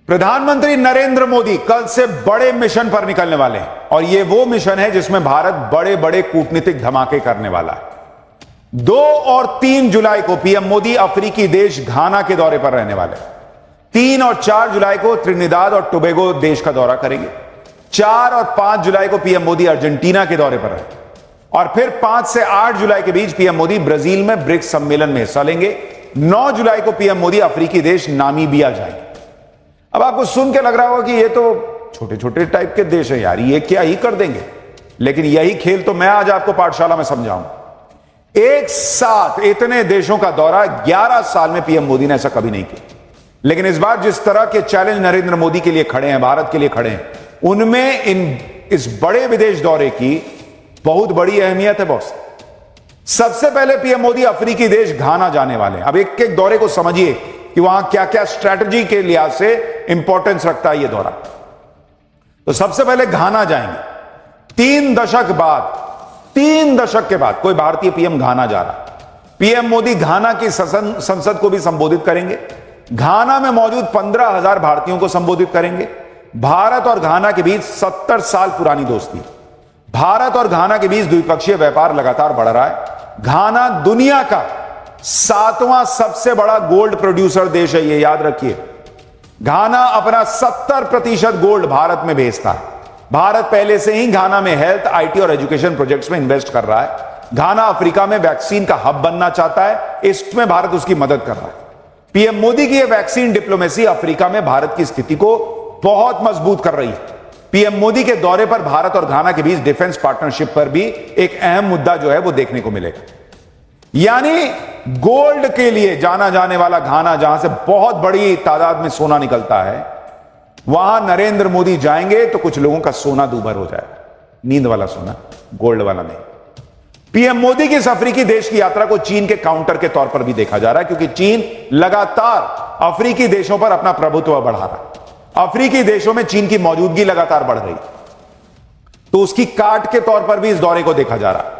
प्रधानमंत्री नरेंद्र मोदी कल से बड़े मिशन पर निकलने वाले हैं और यह वो मिशन है जिसमें भारत बड़े बड़े कूटनीतिक धमाके करने वाला है। 2 और 3 जुलाई को पीएम मोदी अफ्रीकी देश घाना के दौरे पर रहने वाले हैं। 3 और 4 जुलाई को त्रिनिदाद और टोबैगो देश का दौरा करेंगे। 4 और 5 जुलाई को पीएम मोदी अर्जेंटीना के दौरे पर रहेंगे और फिर 5 से 8 जुलाई के बीच पीएम मोदी ब्राजील में ब्रिक्स सम्मेलन में हिस्सा लेंगे। 9 जुलाई को पीएम मोदी अफ्रीकी देश नामीबिया जाएंगे। अब आपको सुन के लग रहा होगा कि ये तो छोटे छोटे टाइप के देश हैं यार, ये क्या ही कर देंगे, लेकिन यही खेल तो मैं आज आपको पाठशाला में समझाऊंगा। एक साथ इतने देशों का दौरा 11 साल में पीएम मोदी ने ऐसा कभी नहीं किया, लेकिन इस बार जिस तरह के चैलेंज नरेंद्र मोदी के लिए खड़े हैं, भारत के लिए खड़े हैं, उनमें इस बड़े विदेश दौरे की बहुत बड़ी अहमियत है बॉस। सबसे पहले पीएम मोदी अफ्रीकी देश घाना जाने वाले हैं। अब एक एक दौरे को समझिए कि वहां क्या क्या स्ट्रैटेजी के लिहाज से इंपॉर्टेंस रखता है यह दौरा। तो सबसे पहले घाना जाएंगे। 3 दशक के बाद कोई भारतीय पीएम घाना जा रहा। पीएम मोदी घाना की संसद को भी संबोधित करेंगे। घाना में मौजूद 15,000 भारतीयों को संबोधित करेंगे। भारत और घाना के बीच 70 साल पुरानी दोस्ती। भारत और घाना के बीच द्विपक्षीय व्यापार लगातार बढ़ रहा है। घाना दुनिया का 7वां सबसे बड़ा गोल्ड प्रोड्यूसर देश है, यह याद रखिए। घाना अपना 70% गोल्ड भारत में भेजता है। भारत पहले से ही घाना में हेल्थ, आईटी और एजुकेशन प्रोजेक्ट्स में इन्वेस्ट कर रहा है। घाना अफ्रीका में वैक्सीन का हब बनना चाहता है, इसमें भारत उसकी मदद कर रहा है। पीएम मोदी की यह वैक्सीन डिप्लोमेसी अफ्रीका में भारत की स्थिति को बहुत मजबूत कर रही है। पीएम मोदी के दौरे पर भारत और घाना के बीच डिफेंस पार्टनरशिप पर भी एक अहम मुद्दा जो है वो देखने को मिलेगा। यानी गोल्ड के लिए जाना जाने वाला घाना, जहां से बहुत बड़ी तादाद में सोना निकलता है, वहां नरेंद्र मोदी जाएंगे तो कुछ लोगों का सोना दूभर हो जाएगा। नींद वाला सोना, गोल्ड वाला नहीं। पीएम मोदी की इस अफ्रीकी देश की यात्रा को चीन के काउंटर के तौर पर भी देखा जा रहा है, क्योंकि चीन लगातार अफ्रीकी देशों पर अपना प्रभुत्व बढ़ा रहा है। अफ्रीकी देशों में चीन की मौजूदगी लगातार बढ़ रही, तो उसकी काट के तौर पर भी इस दौरे को देखा जा रहा है।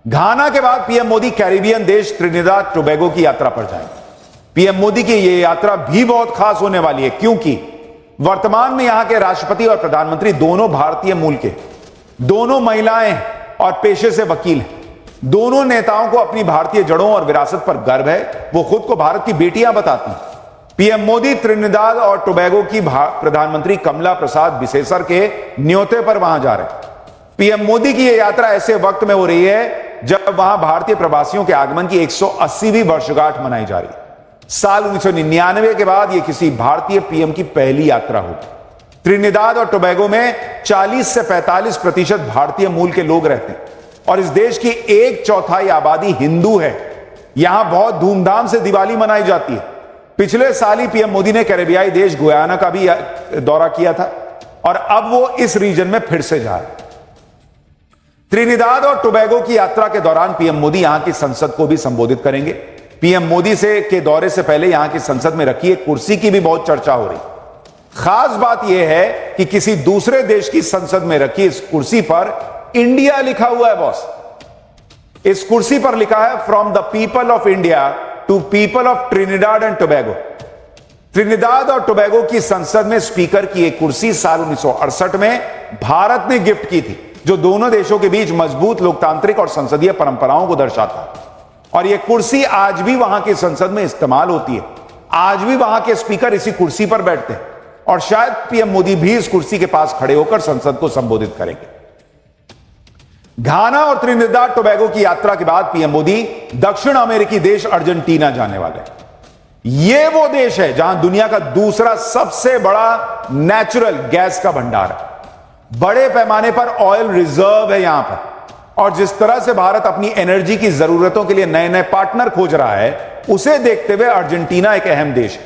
घाना के बाद पीएम मोदी कैरिबियन देश त्रिनिदाद टोबैगो की यात्रा पर जाएंगे। पीएम मोदी की यह यात्रा भी बहुत खास होने वाली है, क्योंकि वर्तमान में यहां के राष्ट्रपति और प्रधानमंत्री दोनों भारतीय मूल के, दोनों महिलाएं हैं और पेशे से वकील हैं। दोनों नेताओं को अपनी भारतीय जड़ों और विरासत पर गर्व है। वो खुद को भारत की बेटियां बताती हैं। पीएम मोदी त्रिनिदाद और टोबैगो की प्रधानमंत्री कमला प्रसाद बिसेसर के न्योते पर वहां जा रहे हैं। पीएम मोदी की यह यात्रा ऐसे वक्त में हो रही है जब वहां भारतीय प्रवासियों के आगमन की 180वीं वर्षगांठ मनाई जा रही है। साल 1999 के बाद यह किसी भारतीय पीएम की पहली यात्रा होगी। त्रिनिदाद और टोबैगो में 40 से 45% भारतीय मूल के लोग रहते हैं और इस देश की 1/4 आबादी हिंदू है। यहां बहुत धूमधाम से दिवाली मनाई जाती है। पिछले साल ही पीएम मोदी ने कैरेबियाई देश गुयाना का भी दौरा किया था और अब वो इस रीजन में फिर से जा रहे हैं। त्रिनिदाद और टोबैगो की यात्रा के दौरान पीएम मोदी यहां की संसद को भी संबोधित करेंगे। पीएम मोदी के दौरे से पहले यहां की संसद में रखी एक कुर्सी की भी बहुत चर्चा हो रही। खास बात यह है कि किसी दूसरे देश की संसद में रखी इस कुर्सी पर इंडिया लिखा हुआ है बॉस। इस कुर्सी पर लिखा है from the people of India to people of Trinidad and Tobago. Trinidad और टोबैगो की संसद में स्पीकर की एक कुर्सी साल 1968 में भारत ने गिफ्ट की थी, जो दोनों देशों के बीच मजबूत लोकतांत्रिक और संसदीय परंपराओं को दर्शाता है। और यह कुर्सी आज भी वहां की संसद में इस्तेमाल होती है। आज भी वहां के स्पीकर इसी कुर्सी पर बैठते हैं और शायद पीएम मोदी भी इस कुर्सी के पास खड़े होकर संसद को संबोधित करेंगे। घाना और त्रिनिदाद टोबैगो की यात्रा के बाद पीएम मोदी दक्षिण अमेरिकी देश अर्जेंटीना जाने वाले हैं। यह वो देश है जहां दुनिया का दूसरा सबसे बड़ा नेचुरल गैस का भंडार है। बड़े पैमाने पर ऑयल रिजर्व है यहां पर, और जिस तरह से भारत अपनी एनर्जी की जरूरतों के लिए नए नए पार्टनर खोज रहा है, उसे देखते हुए अर्जेंटीना एक अहम देश है।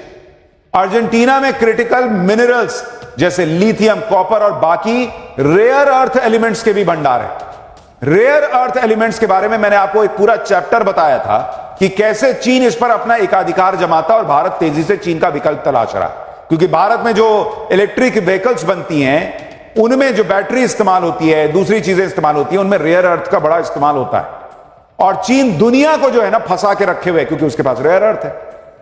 अर्जेंटीना में क्रिटिकल मिनरल्स जैसे लिथियम, कॉपर और बाकी रेयर अर्थ एलिमेंट्स के भी भंडार है। रेयर अर्थ एलिमेंट्स के बारे में मैंने आपको एक पूरा चैप्टर बताया था कि कैसे चीन इस पर अपना एकाधिकार जमाता और भारत तेजी से चीन का विकल्प तलाश रहा है, क्योंकि भारत में जो इलेक्ट्रिक व्हीकल्स बनती हैं, उनमें जो बैटरी इस्तेमाल होती है, दूसरी चीजें इस्तेमाल होती हैं, उनमें रेयर अर्थ का बड़ा इस्तेमाल होता है। और चीन दुनिया को जो है ना फंसा के रखे हुए, क्योंकि उसके पास रेयर अर्थ है।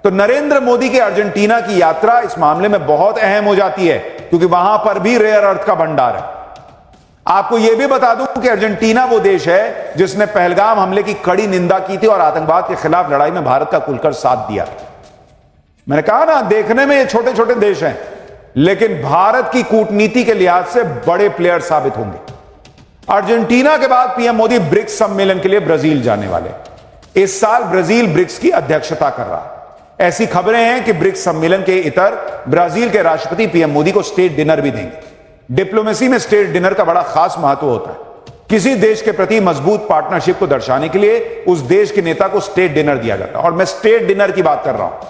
तो नरेंद्र मोदी की अर्जेंटीना की यात्रा इस मामले में बहुत अहम हो जाती है, क्योंकि वहां पर भी रेयर अर्थ का भंडार है। आपको यह भी बता दूं कि अर्जेंटीना वो देश है जिसने पहलगाम हमले की कड़ी निंदा की थी और आतंकवाद के खिलाफ लड़ाई में भारत का खुलकर साथ दिया। मैंने कहा ना, देखने में ये छोटे छोटे देश हैं, लेकिन भारत की कूटनीति के लिहाज से बड़े प्लेयर साबित होंगे। अर्जेंटीना के बाद पीएम मोदी ब्रिक्स सम्मेलन के लिए ब्राजील जाने वाले। इस साल ब्राजील ब्रिक्स की अध्यक्षता कर रहा है। ऐसी खबरें हैं कि ब्रिक्स सम्मेलन के इतर ब्राजील के राष्ट्रपति पीएम मोदी को स्टेट डिनर भी देंगे। डिप्लोमेसी में स्टेट डिनर का बड़ा खास महत्व होता है। किसी देश के प्रति मजबूत पार्टनरशिप को दर्शाने के लिए उस देश के नेता को स्टेट डिनर दिया जाता है। और मैं स्टेट डिनर की बात कर रहा हूं,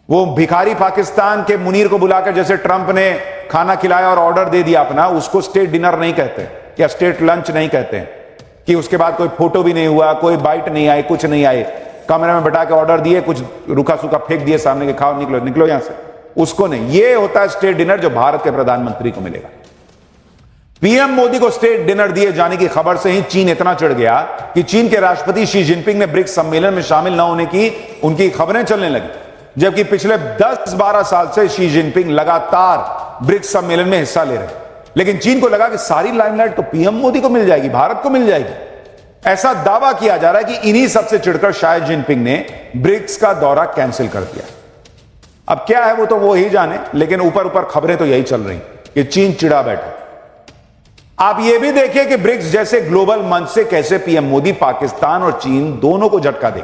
वो भिखारी पाकिस्तान के मुनीर को बुलाकर जैसे ट्रंप ने खाना खिलाया और ऑर्डर दे दिया अपना, उसको स्टेट डिनर नहीं कहते या स्टेट लंच नहीं कहते कि उसके बाद कोई फोटो भी नहीं हुआ, कोई बाइट नहीं आई, कुछ नहीं आए, कमरे में बैठा के ऑर्डर दिए, कुछ रुखा सूखा फेंक दिए सामने के, खाओ निकलो निकलो यहां से, उसको नहीं। ये होता है स्टेट डिनर जो भारत के प्रधानमंत्री को मिलेगा। पीएम मोदी को स्टेट डिनर दिए जाने की खबर से ही चीन इतना चिढ़ गया कि चीन के राष्ट्रपति शी जिनपिंग ने ब्रिक्स सम्मेलन में शामिल न होने की उनकी खबरें चलने लगी, जबकि पिछले 10-12 साल से शी जिनपिंग लगातार ब्रिक्स सम्मेलन में हिस्सा ले रहे हैं। लेकिन चीन को लगा कि सारी लाइमलाइट तो पीएम मोदी को मिल जाएगी, भारत को मिल जाएगी। ऐसा दावा किया जा रहा है कि इन्हीं सबसे चिढ़कर शायद जिनपिंग ने ब्रिक्स का दौरा कैंसिल कर दिया। अब क्या है वो तो वो ही जाने, लेकिन ऊपर ऊपर खबरें तो यही चल रही कि चीन चिढ़ा बैठा। आप ये भी देखिए कि ब्रिक्स जैसे ग्लोबल मंच से कैसे पीएम मोदी पाकिस्तान और चीन दोनों को झटका दे।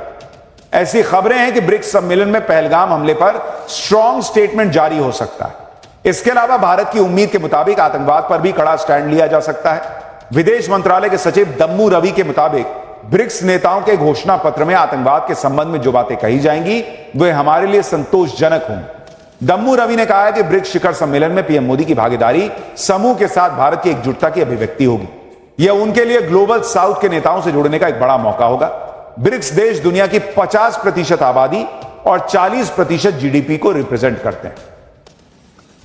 ऐसी खबरें हैं कि ब्रिक्स सम्मेलन में पहलगाम हमले पर स्ट्रांग स्टेटमेंट जारी हो सकता है। इसके अलावा भारत की उम्मीद के मुताबिक आतंकवाद पर भी कड़ा स्टैंड लिया जा सकता है। विदेश मंत्रालय के सचिव दम्मू रवि के मुताबिक ब्रिक्स नेताओं के घोषणा पत्र में आतंकवाद के संबंध में जो बातें कही जाएंगी वे हमारे लिए संतोषजनक होंगी। दम्मू रवि ने कहा है कि ब्रिक्स शिखर सम्मेलन में पीएम मोदी की भागीदारी समूह के साथ भारत की एकजुटता की अभिव्यक्ति होगी। यह उनके लिए ग्लोबल साउथ के नेताओं से जुड़ने का एक बड़ा मौका होगा। ब्रिक्स देश दुनिया की 50% आबादी और 40% जीडीपी को रिप्रेजेंट करते हैं।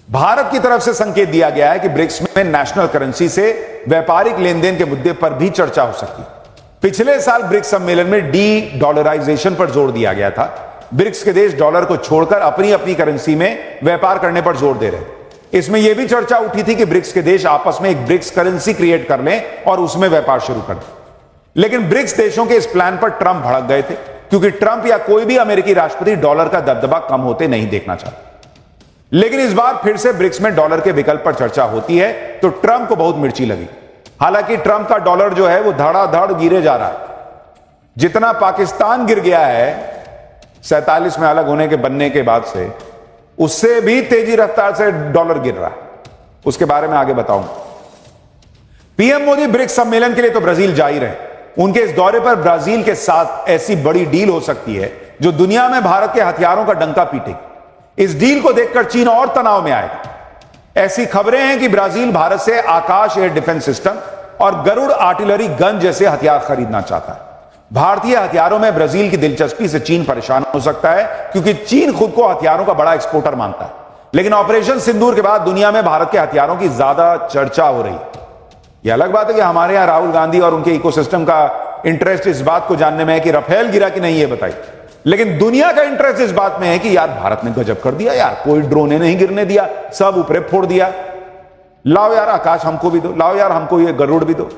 भारत की तरफ से संकेत दिया गया है कि ब्रिक्स में नेशनल करेंसी से व्यापारिक लेनदेन के मुद्दे पर भी चर्चा हो सकती है। पिछले साल ब्रिक्स सम्मेलन में डी डॉलराइजेशन पर जोर दिया गया था। ब्रिक्स के देश डॉलर को छोड़कर अपनी अपनी करेंसी में व्यापार करने पर जोर दे रहे। इसमें यह भी चर्चा उठी थी कि ब्रिक्स के देश आपस में एक ब्रिक्स करेंसी क्रिएट कर लें और उसमें व्यापार शुरू कर दें। लेकिन ब्रिक्स देशों के इस प्लान पर ट्रंप भड़क गए थे, क्योंकि ट्रंप या कोई भी अमेरिकी राष्ट्रपति डॉलर का दबदबा कम होते नहीं देखना चाहता। लेकिन इस बार फिर से ब्रिक्स में डॉलर के विकल्प पर चर्चा होती है तो ट्रंप को बहुत मिर्ची लगी। हालांकि ट्रंप का डॉलर जो है वो धड़ाधड़ गिरे जा रहा है। जितना पाकिस्तान गिर गया है 47 में अलग होने के बनने के बाद से, उससे भी तेजी रफ्तार से डॉलर गिर रहा है। उसके बारे में आगे बताऊंगा। पीएम मोदी ब्रिक्स सम्मेलन के लिए तो ब्राजील जा ही रहे। उनके इस दौरे पर ब्राजील के साथ ऐसी बड़ी डील हो सकती है जो दुनिया में भारत के हथियारों का डंका पीटेगी। इस डील को देखकर चीन और तनाव में आएगा। ऐसी खबरें हैं कि ब्राजील भारत से आकाश एयर डिफेंस सिस्टम और गरुड़ आर्टिलरी गन जैसे हथियार खरीदना चाहता है। भारतीय हथियारों में ब्राजील की दिलचस्पी से चीन परेशान हो सकता है, क्योंकि चीन खुद को हथियारों का बड़ा एक्सपोर्टर मानता है। लेकिन ऑपरेशन सिंदूर के बाद दुनिया में भारत के हथियारों की ज्यादा चर्चा हो रही है। यह अलग बात है कि हमारे यहां राहुल गांधी और उनके इकोसिस्टम का इंटरेस्ट इस बात को जानने में है कि राफेल गिरा कि नहीं, ये बताइए। लेकिन दुनिया का इंटरेस्ट इस बात में है कि यार भारत ने गजब कर दिया यार, कोई ड्रोने नहीं गिरने दिया, सब ऊपरे फोड़ दिया। लाओ यार आकाश हमको भी दो, लाओ यार हमको ये गरुड़ भी दो।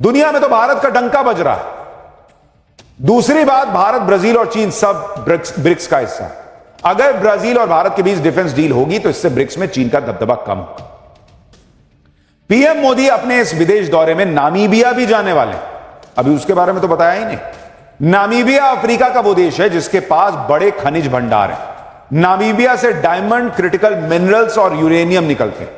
दुनिया में तो भारत का डंका बज रहा है। दूसरी बात, भारत, ब्राजील और चीन सब ब्रिक्स का हिस्सा है। अगर ब्राजील और भारत के बीच डिफेंस डील होगी तो इससे ब्रिक्स में चीन का दबदबा कम होगा। पीएम मोदी अपने इस विदेश दौरे में नामीबिया भी जाने वाले हैं। अभी उसके बारे में तो बताया ही नहीं। नामीबिया अफ्रीका का वो देश है जिसके पास बड़े खनिज भंडार हैं। नामीबिया से डायमंड, क्रिटिकल मिनरल्स और यूरेनियम निकलते हैं।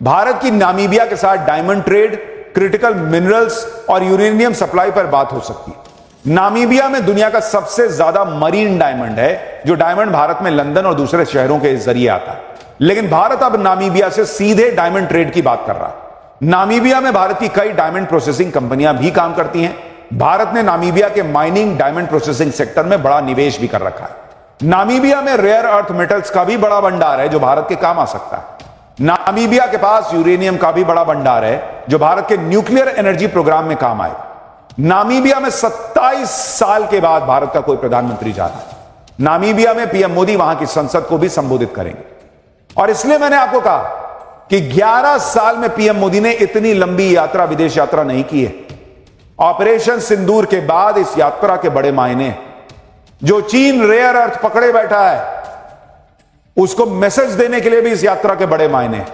भारत की नामीबिया के साथ डायमंड ट्रेड, क्रिटिकल मिनरल्स और यूरेनियम सप्लाई पर बात हो सकती है। नामीबिया में दुनिया का सबसे ज्यादा मरीन डायमंड है, जो डायमंड भारत में लंदन और दूसरे शहरों के जरिए आता है। लेकिन भारत अब नामीबिया से सीधे डायमंड ट्रेड की बात कर रहा है। नामीबिया में भारत की कई डायमंड प्रोसेसिंग कंपनियां भी काम करती हैं। भारत ने नामीबिया के माइनिंग, डायमंड प्रोसेसिंग सेक्टर में बड़ा निवेश भी कर रखा है। नामीबिया में रेयर अर्थ मेटल्स का भी बड़ा भंडार है जो भारत के काम आ सकता है। नामीबिया के पास यूरेनियम का भी बड़ा भंडार है जो भारत के न्यूक्लियर एनर्जी प्रोग्राम में काम आएगा। नामीबिया में 27 साल के बाद भारत का कोई प्रधानमंत्री जा रहा है। नामीबिया में पीएम मोदी वहां की संसद को भी संबोधित करेंगे। और इसलिए मैंने आपको कहा कि 11 साल में पीएम मोदी ने इतनी लंबी यात्रा, विदेश यात्रा नहीं की है। ऑपरेशन सिंदूर के बाद इस यात्रा के बड़े मायने हैं। जो चीन रेयर अर्थ पकड़े बैठा है, उसको मैसेज देने के लिए भी इस यात्रा के बड़े मायने हैं।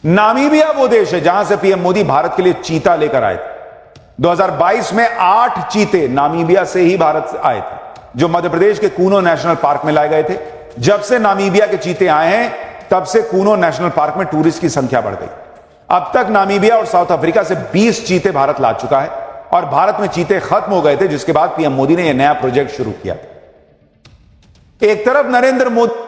नामीबिया वो देश है जहां से पीएम मोदी भारत के लिए चीता लेकर आए थे। 2022 में 8 चीते नामीबिया से ही भारत आए थे, जो मध्य प्रदेश के कूनो नेशनल पार्क में लाए गए थे। जब से नामीबिया के चीते आए हैं, तब से कूनो नेशनल पार्क में टूरिस्ट की संख्या बढ़ गई। अब तक नामीबिया और साउथ अफ्रीका से 20 चीते भारत ला चुका है और भारत में चीते खत्म हो गए थे, जिसके बाद पीएम मोदी ने यह नया प्रोजेक्ट शुरू किया। एक तरफ नरेंद्र मोदी